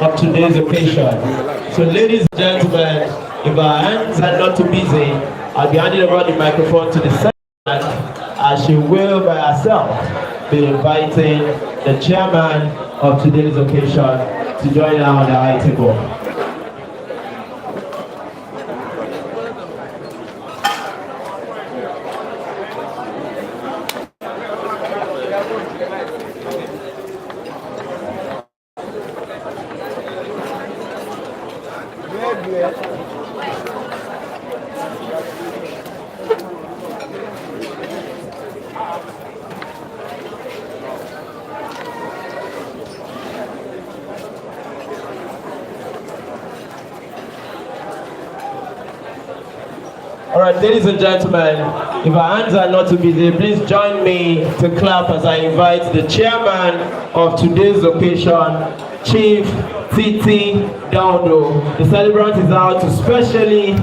of today's occasion. So ladies and gentlemen, if our hands are not too busy, I'll be handing over the microphone to the secretary as she will by herself be inviting the chairman of today's occasion to join her on the high table. Alright, ladies and gentlemen, if our hands are not too busy, please join me to clap as I invite the chairman of today's occasion, Chief Titi Daudo. The celebrant is out to specially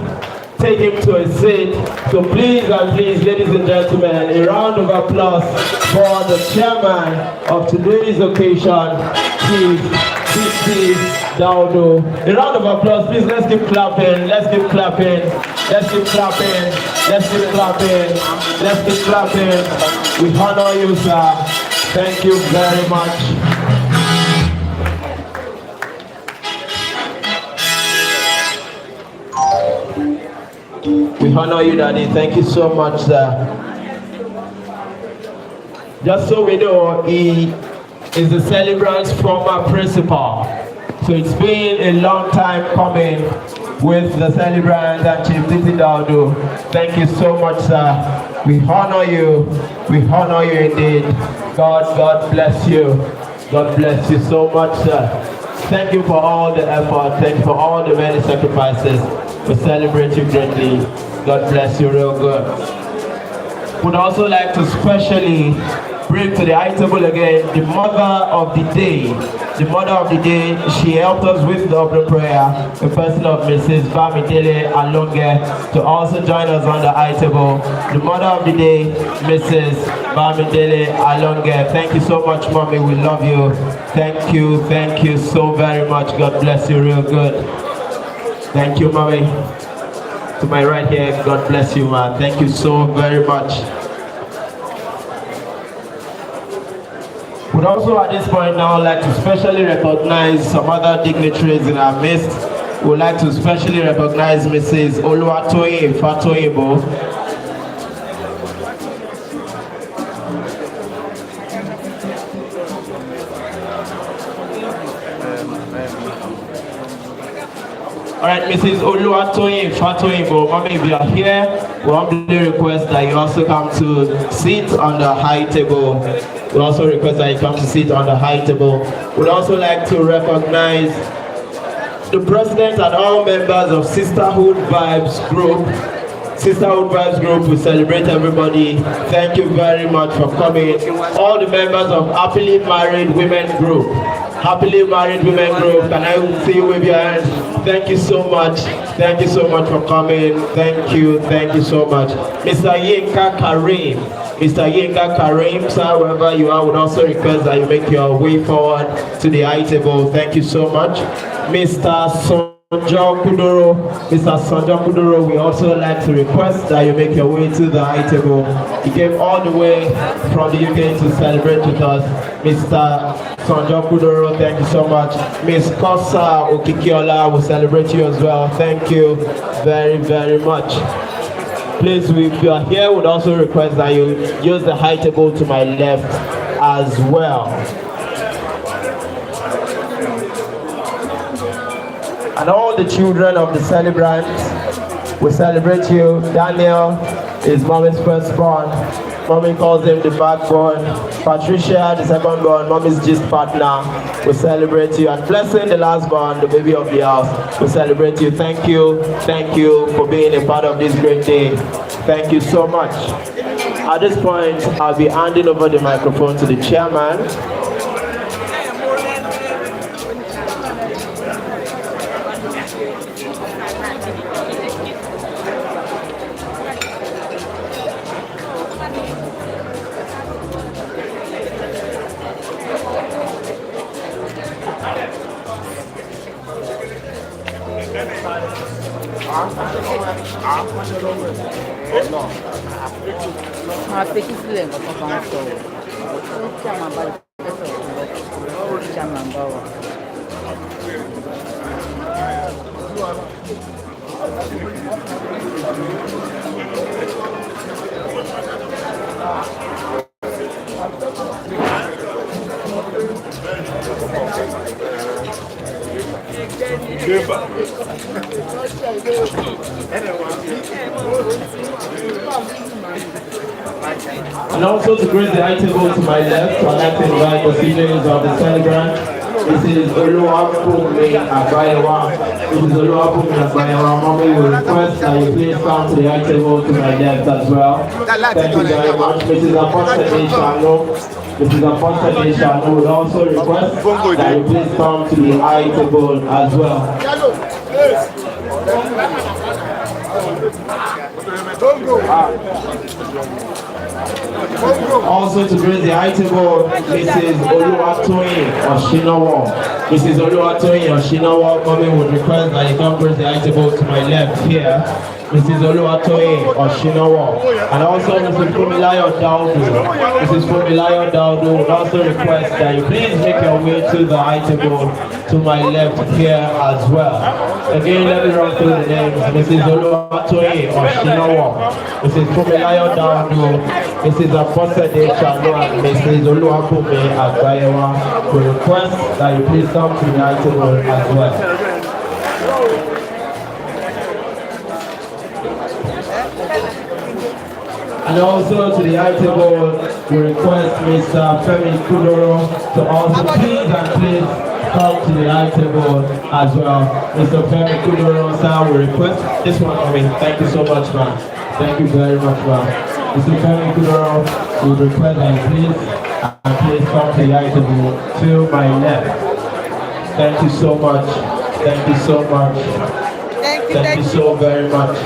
take him to a seat. So please and please, ladies and gentlemen, a round of applause for the chairman of today's occasion, Chief Titi Daudo. A round of applause, please. Let's keep clapping. Let's keep clapping. Let's keep clapping. Let's keep clapping. Let's keep clapping. We honor you, sir. Thank you very much. We honor you, Daddy. Thank you so much, sir. Just so we know, he is the celebrant's former principal. So it's been a long time coming with the celebrant and Chief Titi Daudo. Thank you so much, sir. We honor you. We honor you indeed. God bless you. God bless you so much, sir. Thank you for all the effort. Thank you for all the many sacrifices. We celebrate you greatly. God bless you real good. Would also like to specially bring to the high table again the mother of the day. The mother of the day, she helped us with the opening prayer, the person of Mrs. Bamidele Alonge, to also join us on the high table. The mother of the day, Mrs. Bamidele Alonge. Thank you so much, mommy. We love you. Thank you so very much. God bless you real good. Thank you, mommy. To my right here, God bless you, man. Thank you so very much. Would also at this point now like to specially recognize some other dignitaries in our midst. We would like to specially recognize Mrs. Oluwatoyin Fatoyibo. Alright, Mrs. Oluwatoyin Fatoyibo, mommy, if you are here, we humbly request that you also come to sit on the high table. We also request that you come to sit on the high table. We'd also like to recognize the president and all members of Sisterhood Vibes Group. Sisterhood Vibes Group, we celebrate everybody. Thank you very much for coming. All the members of Happily Married Women Group. Happily Married Women Group, can I see you with your hands? Thank you so much. Thank you so much for coming. Thank you so much. Mr. Yinka Karim. Mr. Yinka Karim, sir, wherever you are, would also request that you make your way forward to the high table. Thank you so much. Mr. Sanjo Kuduro. Mr. Sanjo Kuduro, we also like to request that you make your way to the high table. He came all the way from the UK to celebrate with us. Mr. Sanjo Kuduro, thank you so much. Miss Kosa Okikiola will celebrate you as well. Thank you very much. Please, if you are here, would also request that you use the high table to my left as well. And all the children of the celebrants, we celebrate you. Daniel is mommy's firstborn. Mommy calls him the backbone. Patricia, the secondborn, mommy's gist partner. We celebrate you. And Blessing, the lastborn, the baby of the house. We celebrate you. Thank you for being a part of this great day. Thank you so much. At this point, I'll be handing over the microphone to the chairman. And also to grace the high table to my left, I'd like to invite the seniors of the celebrant. This is Oluwabumi Agbayewa. This is Oluwabumi Agbayewa. Mommy will request that you please come to the high table to my left as well. Thank you very much. Mrs. Apostle Shano. Mrs. Apostle Shano would also request that you please come to the high table as well. Also to grace the high table, Mrs. Oluwatoyin Oshinawa. Mrs. Oluwatoyin Oshinawa, mommy would request that you come grace the high table to my left here. Mrs. Oluwatoyin Oshinawa. And also Mrs. Fumilayo Daudu. Mrs. Fumilayo Daudu would also request that you please make your way to the high table to my left here as well. Again, let me run through the names. Mrs. Oluwatoyin Oshinawa. Mrs. Fumilayo Daudu. Mrs. Apostle Shano and Mrs. Oluwabumi Agbayewa will request that you please come to the high table as well. And also to the high table, we request Mr. Femi Kudoro to also please come to the high table as well. Mr. Femi Kudoro, sir, we request this one for me. Thank you so much, man. Thank you very much, man. Mr. Femi Kudoro, we request that you please come to the high table to my left. Thank you so much. Thank you so much. Thank you so very much.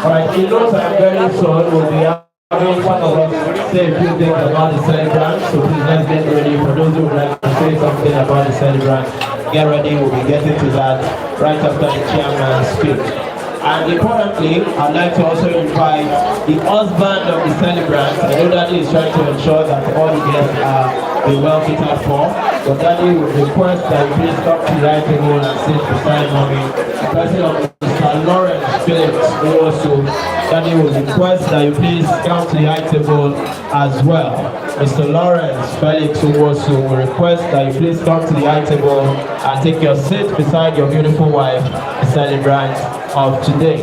Alright, you know that very soon we'll be having one of us say a few things about the celebrant, so please let's get ready. For those who would like to say something about the celebrant, get ready, we'll be getting to that right after the chairman speaks. And importantly, I'd like to also invite the husband of the celebrant. I know Daddy is trying to ensure that all the guests are well catered for, but Daddy would request that you please come to the right table and sit beside mommy. The president of Mr. Lawrence Phillips Nwosu. Daddy would request that you please come to the high table as well. Mr. Lawrence Felix Nwosu will request that you please come to the high table and take your seat beside your beautiful wife, the celebrant of today.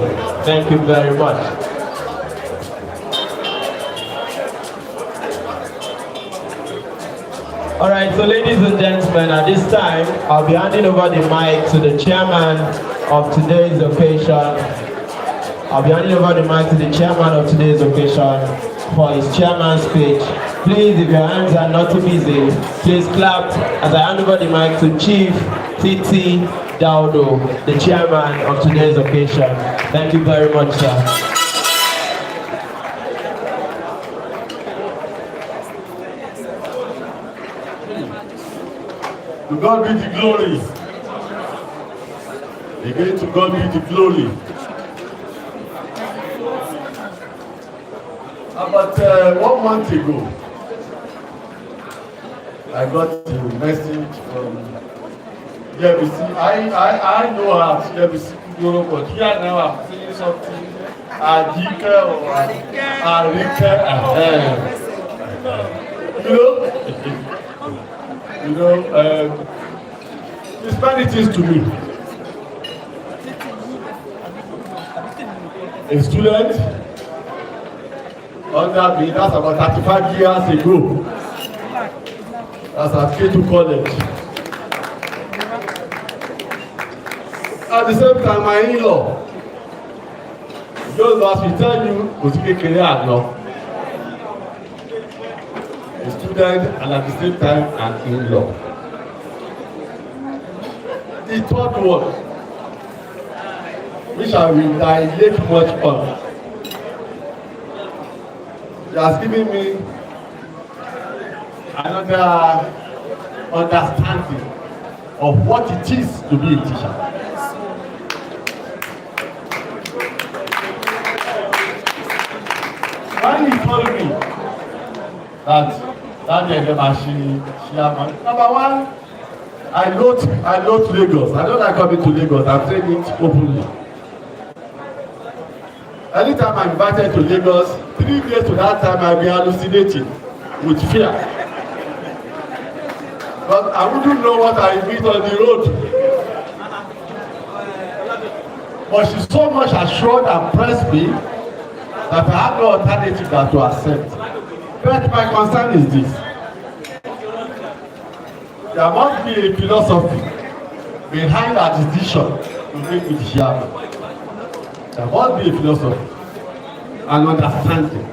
Thank you very much. Alright, so ladies and gentlemen, at this time, I'll be handing over the mic to the chairman of today's occasion. I'll be handing over the mic to the chairman of today's occasion for his chairman's speech. Please, if your hands are not too busy, please clap as I hand over the mic to Chief Titi Daudo, the chairman of today's occasion. Thank you very much, sir. To God be the glory. Again, to God be the glory. About 1 month ago, I got a message from Yemisi. I know her as Yemisi, but here now I'm saying something. Adike or Arike. You know, explain things to me. A student under me, that's about 35 years ago. That's at K2 College. At the same time, my in-law, just as we tell you, a student and at the same time an in-law. The third one, which I will dilate much on, he has given me another understanding of what it is to be a teacher. When he told me that day number one, I note Lagos. I don't like coming to Lagos. I'm saying it openly. Anytime I'm invited to Lagos, 3 days to that time I'll be hallucinating with fear. But I wouldn't know what I meet on the road. But she so much assured and pressed me that I had no alternative than to accept. But my concern is this. There must be a philosophy behind our decision to make it here. There must be a philosophy and understanding.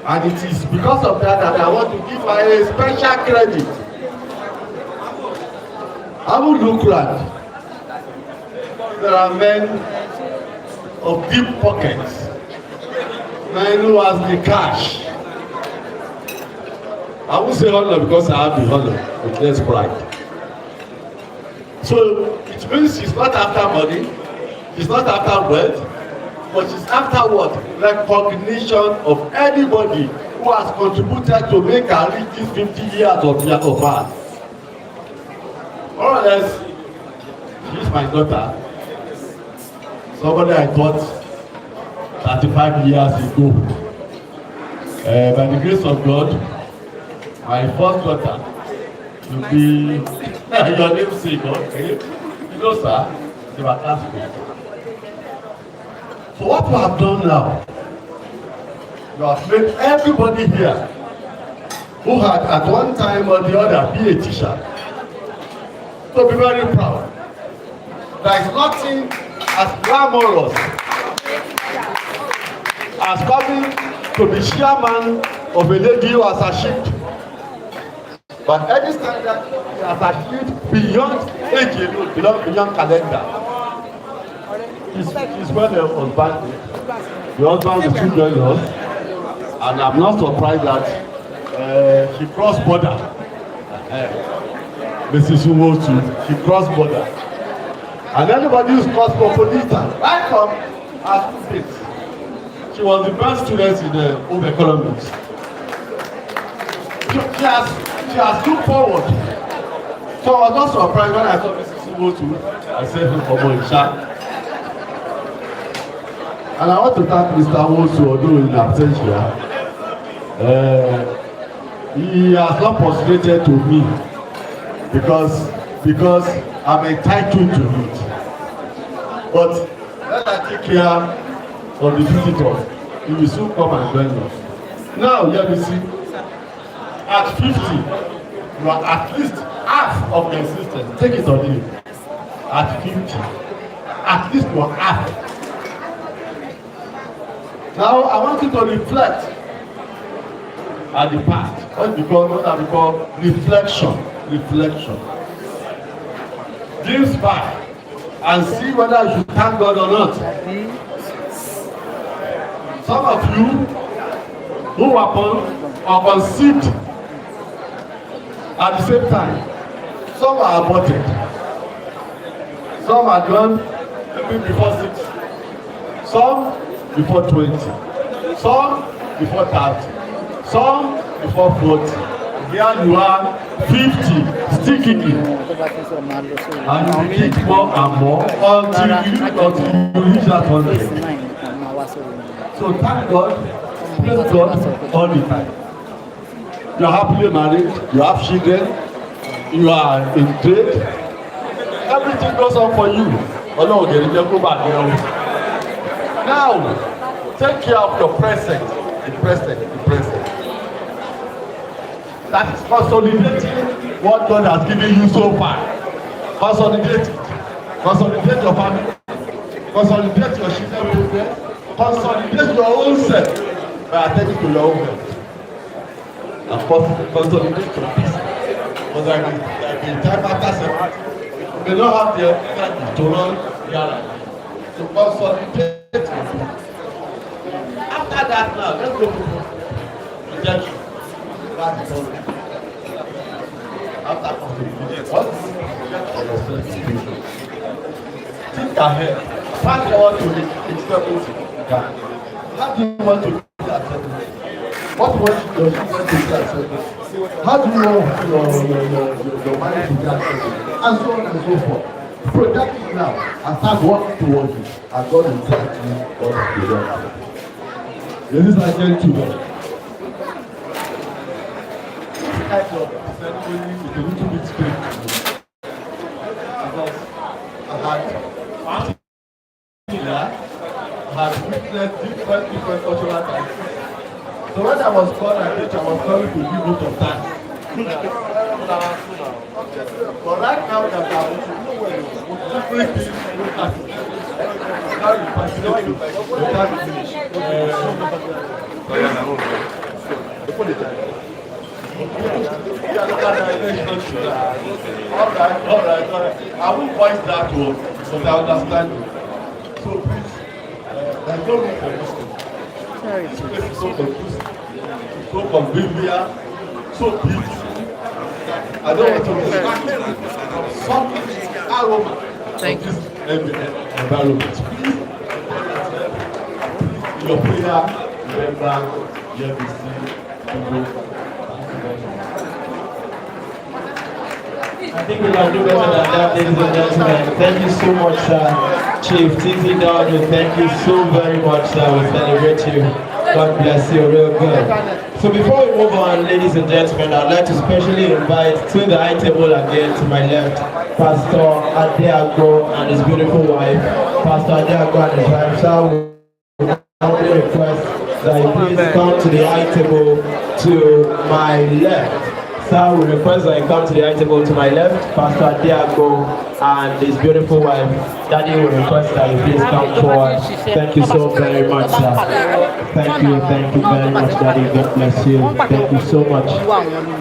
And it is because of that that I want to give her a special credit. I will look like there are men of deep pockets, men who has the cash. I won't say honor because I have the honor, but let's pride. So it means she's not after money, she's not after wealth, but she's after what? Recognition of anybody who has contributed to make her reach these 50 years of hers. More or less, she's my daughter. Somebody I taught 35 years ago. By the grace of God, my first daughter will be your name sake, okay? You know, sir, they were classmates. So what you have done now, you have made everybody here who had at one time or the other be a teacher to be very proud. There is nothing as glamorous as coming to be chairman of a lady who has achieved. But any standard he has achieved beyond age alone, beyond calendar. He's well husband. The husband is still joining us. And I'm not surprised that she crossed border. Mrs. Nwosu, she crossed border. And anybody who's crossed for police, I come as students. She was the best student in home economics. She has looked forward. So I was not surprised when I saw Mrs. Nwosu. I said, "Come on, Sha." And I want to thank Mr. Nwosu, although in absentia. He has not postulated to me because I'm entitled to it. But let us take care of the visitors. He will soon come and join us. Now, Yemisi, at 50, you are at least half of the existence. Take it on you. At 50, at least you are half. Now, I want you to reflect at the past. What we call reflection. Glimpse back and see whether you should thank God or not. Some of you who were born or conceived at the same time, some are aborted, some are gone maybe before 6, some before 20, some before 30, some before 40. Here you are, 50, still kicking. And you kick more and more until you reach that 100. So thank God, praise God all the time. You are happily married, you have children, you are in trade. Everything goes on for you. Now, take care of your present, the present. That is consolidating what God has given you so far. Consolidate it. Consolidate your family. Consolidate your children. Consolidate your own self by attending to your own health. And consolidate your peace. Because like in time after 70, you may not have the energy to run your life. So consolidate your peace. After that now, let's go to rejection. After consolidation, what? ahead. Fast forward to the seventh guy. How do you want to be accepted? What does you want to be accepted? How do you want your marriage to be accepted? And so on and so forth. Project it now and start working towards it. And God will tell you what you want. Ladies and gentlemen, this kind of ceremony is a little bit strange because I had witnessed different cultural types. So when I was born at age, I was going to give out of time. But right now that I'm everything now you participate the time is finished. Before the time. Alright. I won't voice that word, but I understand you. So please, there's no room for mistake. This place is so confusing, so convenient, so big. I don't want to miss some aroma of this environment. Please, your prayer, remember, Yemisi, I think we can do better than that, ladies and gentlemen. Thank you so much, Chief Titi Dowd. Thank you so very much, sir. We celebrate you. God bless you, real good. So before we move on, ladies and gentlemen, I'd like to specially invite to the high table again to my left, Pastor Adeago and his beautiful wife, Pastor Adeago and his wife. So I would request that you please come to the high table to my left. So we request that you come to the high table to my left, Pastor Diago and his beautiful wife. Daddy will request that you please come forward. Thank you so very much, sir. Thank you very much, Daddy. God bless you. Thank you so much.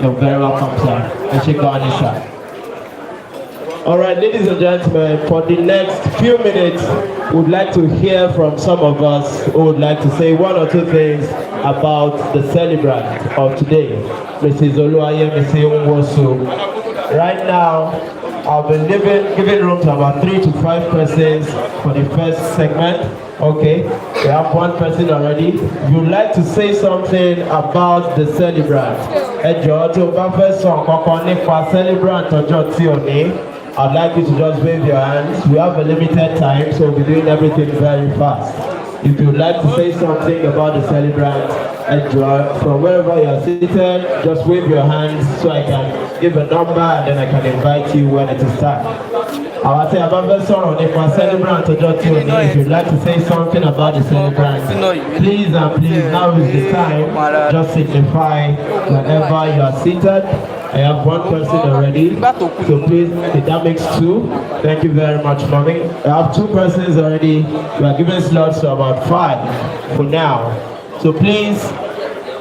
You're very welcome, sir. Alright, ladies and gentlemen, for the next few minutes, we'd like to hear from some of us who would like to say one or two things about the celebrant of today, Mrs. Yemisi Nwosu. Right now, I'll be giving room to about 3 to 5 persons for the first segment. Okay, we have one person already. If you'd like to say something about the celebrant, I'd like you to just wave your hands. We have a limited time, so we'll be doing everything very fast. If you'd like to say something about the celebrant, enjoy. From wherever you are seated, just wave your hands so I can give a number and then I can invite you when it is time. I will say about the song if my celebrant or just if you'd like to say something about the celebrant, please now is the time. Just signify wherever you are seated. I have one person already, so please, that makes 2. Thank you very much, mommy. I have 2 persons already. We are giving slots to about 5 for now. So please,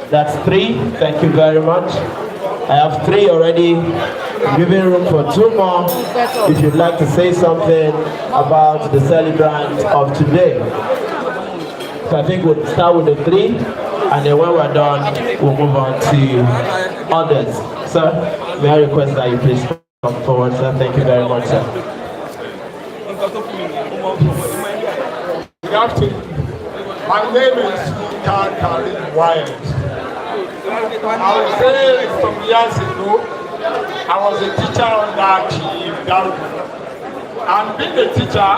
that's 3. Thank you very much. I have 3 already. I'm giving room for 2 more if you'd like to say something about the celebrant of today. So I think we'll start with the 3, and then when we're done, we'll move on to others. Sir, may I request that you please come forward, sir? Thank you very much, sir. Good afternoon. My name is Karin Wild. I would say some years ago, I was a teacher under Chief Daru. And being a teacher,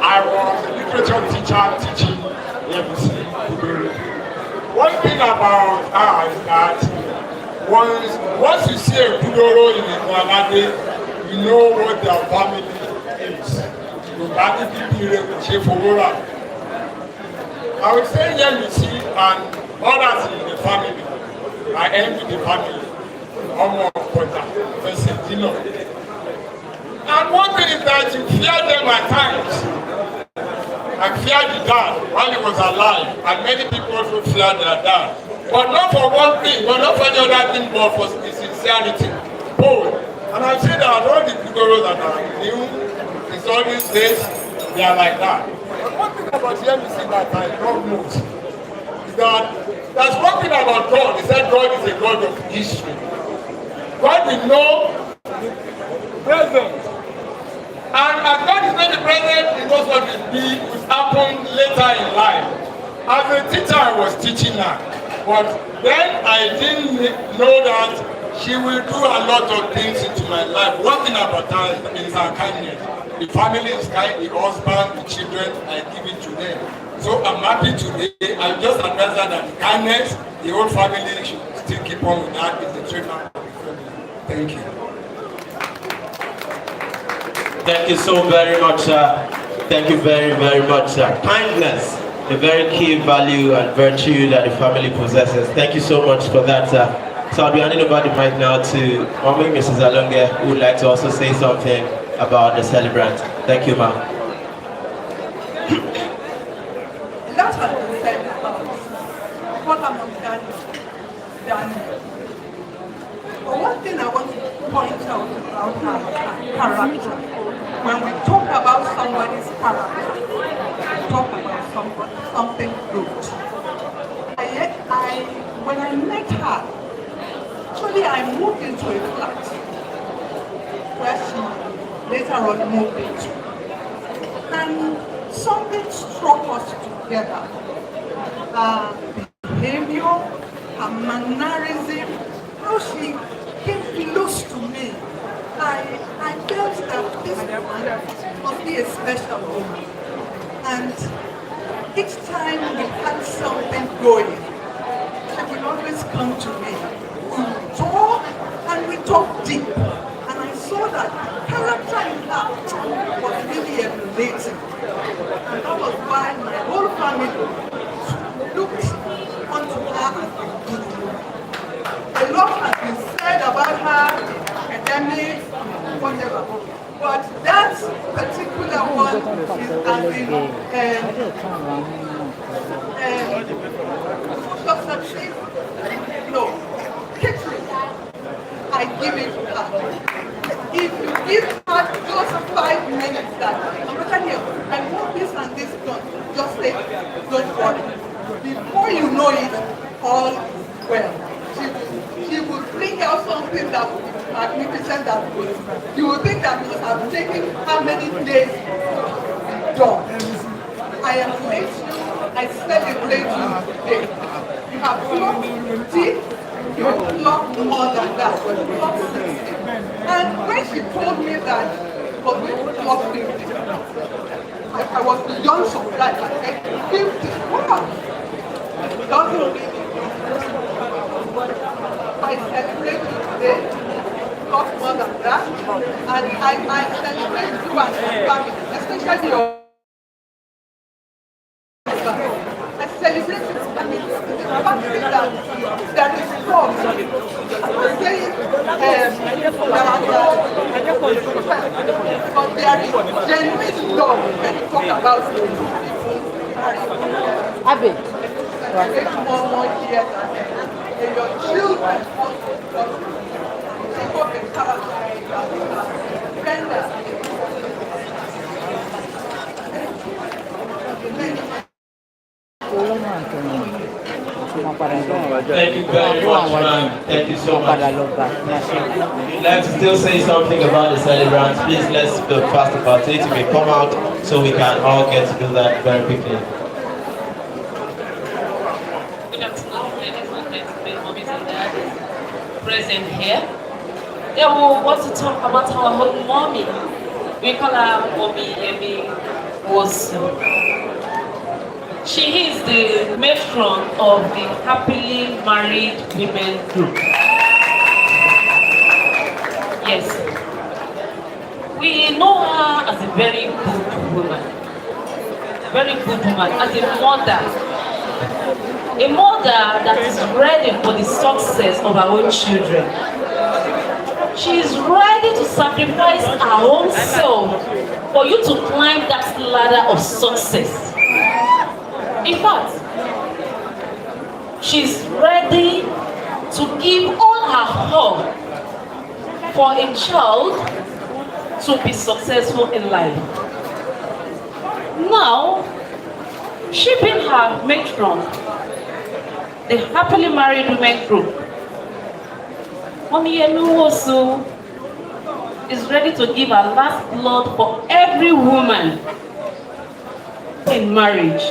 I was a literature teacher teaching Yemisi. One thing about her is that once you see a Kudoro in a Guanade, you know what their family is. I would say Yemisi and others in the family, I envy the family. And one thing is that you fear them at times. I feared the dad while he was alive, and many people also fear their dad. But not for one thing, but not for any other thing, but for the sincerity. Bold. And I say that all the people that are new, in all these days, they are like that. But one thing about Yemisi that I don't know is that there's one thing about God. He said God is a God of history. God will know present. And as God is not the president, he knows what will happen later in life. As a teacher, I was teaching her, but then I didn't know that she will do a lot of things into my life. One thing about her is her kindness. The family is kind, the husband, the children, I give it to them. So I'm happy today. I just advise her that the kindness, the whole family should still keep on with that. It's the trademark of the family. Thank you. Thank you so very much, sir. Thank you very, very much, sir. Kindness, a very key value and virtue that the family possesses. Thank you so much for that, sir. So I'll be handing over the mic now to Mommy Mrs. Alonge, who would like to also say something about the celebrant. Thank you, ma'am. That has been said about what I'm done. But one thing I want to point out about her character, when we talk about somebody's character, we talk about something good. When I met her, actually I moved into a flat where she later on moved into. And something struck us together. Her behavior, her mannerism, how she came close to me. I felt that this woman must be a special woman. And each time we had something going, she would always come to me. We would talk, and we talked deep. And I saw that character in her was really emulating. And that was why my whole family looked onto her as a good woman. A lot has been said about her, academics, whatever. But that particular one is as in social success. No, catering. I give it to her. If you give her just 5 minutes that, I want this and this done, just say, don't worry. Before you know it, all is well. She will bring out something that will be magnificent, that will, you will think that must have taken how many days to be done. I embrace you, I celebrate you today. You have clocked deep, you have clocked more than that, you have clocked 60. And when she told me that she was going to clock 50, I was beyond surprised. I said, 50, wow! Doesn't really I celebrate you today, not more than that, and I celebrate you and your family, especially your husband. I celebrate your family. The fact that is love. I'm not saying there are no, but there is genuine love when you talk about people. Abby. More years and your children take up the character Thank you very much, man. Thank you so much. Let's still say something about the celebrants. Please, let's be fast about it. We come out so we can all get to do that very quickly. Present here. They will want to talk about our whole mommy. We call her Mommy Nwosu. She is the matron of the Happily Married Women Group. Yes. We know her as a very good woman. Very good woman, as a mother. A mother that is ready for the success of her own children. She is ready to sacrifice her own self for you to climb that ladder of success. In fact, she's ready to give all her all for a child to be successful in life. Now, she being her matron, the Happily Married Women Group. Mommy Nwosu, is ready to give her last blood for every woman in marriage.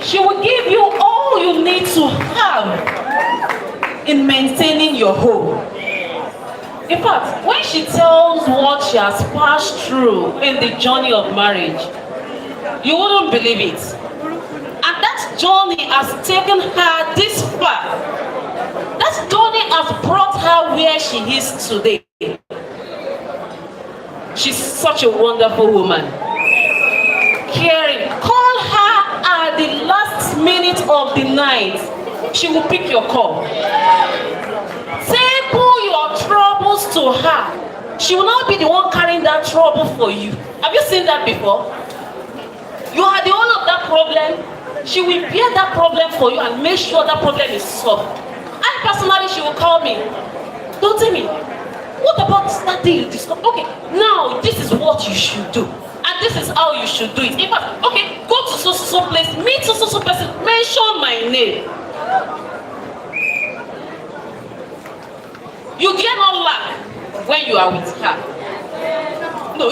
She will give you all you need to have in maintaining your home. In fact, when she tells what she has passed through in the journey of marriage, you wouldn't believe it. And that journey has taken her this far. That journey has brought her where she is today. She's such a wonderful woman. Caring. Call her at the last minute of the night. She will pick your call. Take all your troubles to her. She will not be the one carrying that trouble for you. Have you seen that before? You are the owner of that problem. She will bear that problem for you and make sure that problem is solved. I personally, she will call me. Don't tell me. What about that thing you discussed? Okay, now this is what you should do. And this is how you should do it. In fact, okay, go to so place, meet so person, mention my name. You get no lack when you are with her. No,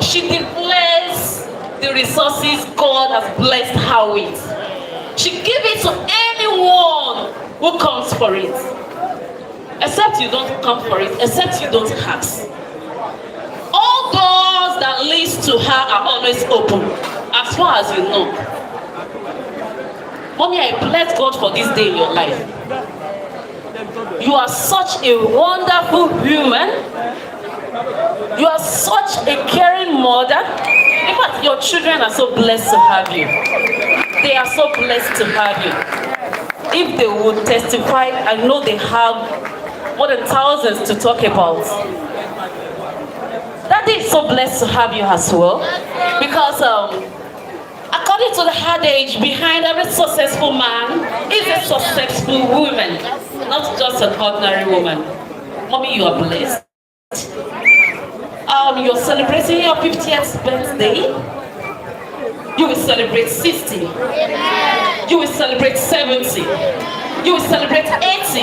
she declares the resources God has blessed her with. She gives it to anyone who comes for it. Except you don't come for it, except you don't ask. All doors that leads to her are always open, as far as you know. Mommy, I bless God for this day in your life. You are such a wonderful human. You are such a caring mother. In fact, your children are so blessed to have you. They are so blessed to have you. If they would testify, I know they have more than thousands to talk about. Daddy is so blessed to have you as well. Because according to the adage, behind every successful man is a successful woman. Not just an ordinary woman. Mommy, you are blessed. You're celebrating your 50th birthday. You will celebrate 60. You will celebrate 70. You will celebrate 80.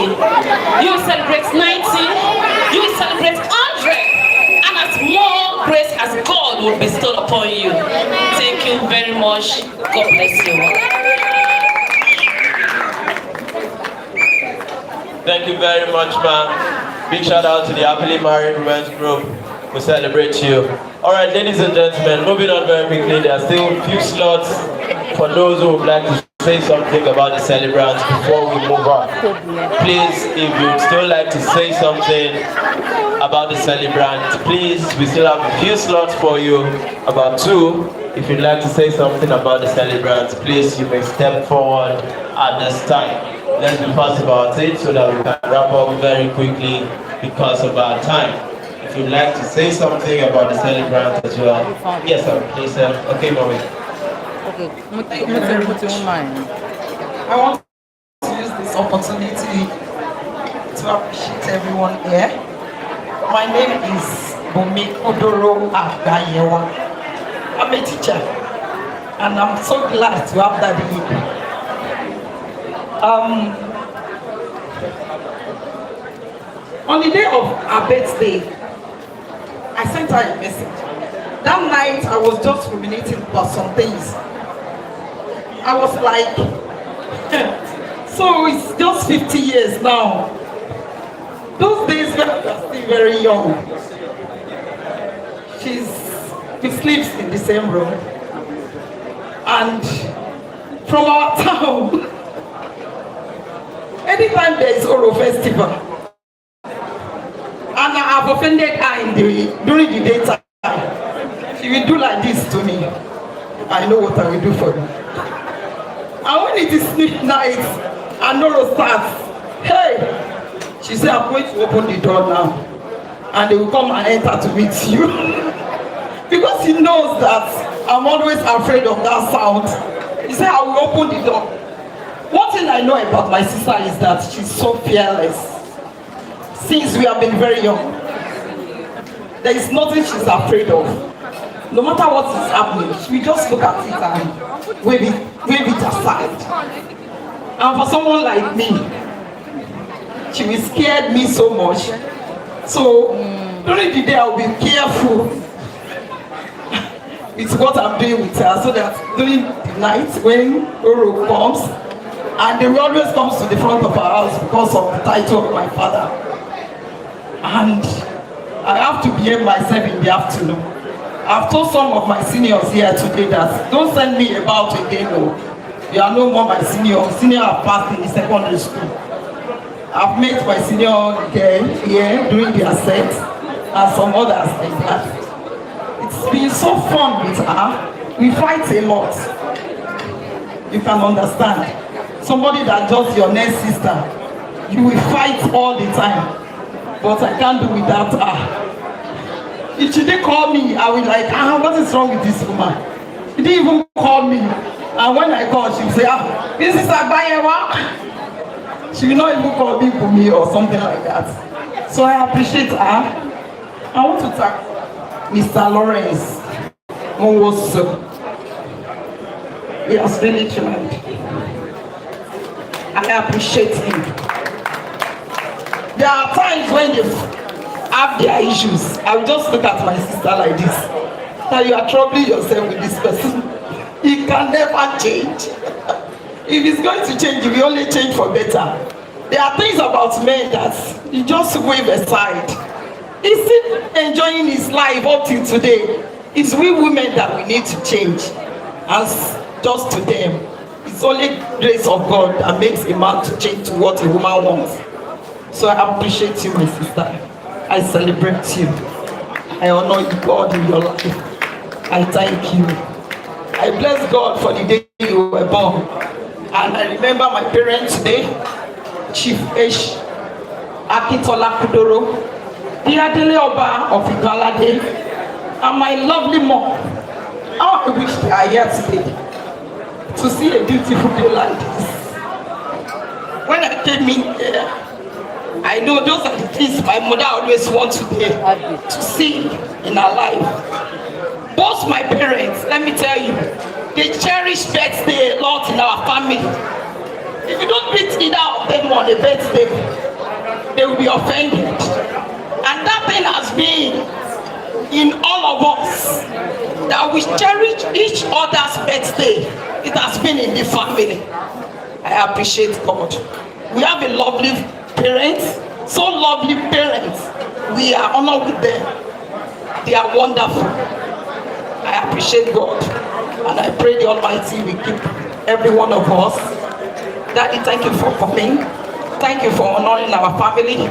You will celebrate 90. You will celebrate 100. And as more grace as God will bestow upon you. Thank you very much. God bless you. Thank you very much, ma'am. Big shout out to the happily married women's group. We celebrate you. All right, ladies and gentlemen, moving on very quickly. There are still a few slots for those who would like to say something about the celebrants before we move on. Please, if you'd still like to say something about the celebrants, please, we still have a few slots for you, about 2. If you'd like to say something about the celebrants, please, you may step forward at this time. Let's be fast about it so that we can wrap up very quickly because of our time. If you'd like to say something about the celebrant as well. Yes, sir. Please, sir. Okay, mommy. Thank you very much. I want to use this opportunity to appreciate everyone here. My name is Bumi Odoro Agayewa. I'm a teacher, and I'm so glad to have that here. On the day of our birthday, I sent her a message. That night, I was just ruminating about some things. I was like, so it's just 50 years now. Those days when we were still very young. We sleeps in the same room. And from our town, anytime there is Oro festival, and I have offended her during the daytime, she will do like this to me. I know what I will do for her. And when it is midnight and Noro starts, hey, she said, I'm going to open the door now. And they will come and enter to meet you. Because he knows that I'm always afraid of that sound. He said, I will open the door. One thing I know about my sister is that she's so fearless. Since we have been very young, there is nothing she's afraid of. No matter what is happening, she will just look at it and wave it aside. And for someone like me, she will scare me so much. So During the day, I'll be careful with what I'm doing with her, so that during the night, when Oro comes, and they always comes to the front of our house because of the title of my father. And I have to behave myself in the afternoon. I've told some of my seniors here today that don't send me about again. No. You are no more my senior. Senior have passed in the secondary school. I've met my senior girl here doing their set and some others like that. It's been so fun with her. We fight a lot. You can understand. Somebody that just your next sister, you will fight all the time. But I can't do without her. If she didn't call me, I will like, what is wrong with this woman? She didn't even call me. And when I call, she will say, this is Agbayewa. She will not even call me for me or something like that. So I appreciate her. I want to thank Mr. Lawrence Nwosu. He has really tried. I appreciate him. There are times when they have their issues. I will just look at my sister like this. That you are troubling yourself with this person. He can never change. If he's going to change, he will only change for better. There are things about men that you just wave aside. He's still enjoying his life up till today. It's we women that we need to change. As just to them. It's only grace of God that makes a man to change to what a woman wants. So I appreciate you, my sister. I celebrate you. I honor you, God, in your life. I thank you. I bless God for the day you were born. And I remember my parents today, Chief H. Akintola Kudoro, the Adele Oba of Igalade, and my lovely mom. How I wish they are here today to see a beautiful day like this. When I came in here, I know those are the things my mother always wants to see in her life. Both my parents, let me tell you, they cherish birthday a lot in our family. If you don't meet either of them on a birthday, they will be offended. And that thing has been in all of us, that we cherish each other's birthday. It has been in the family. I appreciate God. We have a lovely parents, so lovely parents. We are honored with them. They are wonderful. I appreciate God. And I pray the Almighty will keep every one of us. Daddy, thank you for coming. Thank you for honoring our family.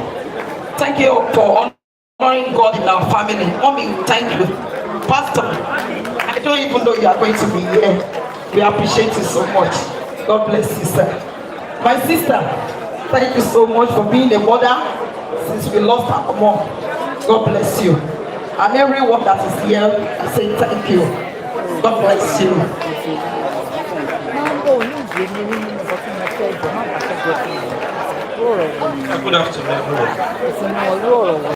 Thank you for honoring God in our family. Mommy, thank you. Pastor, I don't even know you are going to be here. We appreciate you so much. God bless you, sir. My sister, thank you so much for being a mother since we lost our mom. God bless you. And everyone that is here, I say thank you. God bless you. Good afternoon.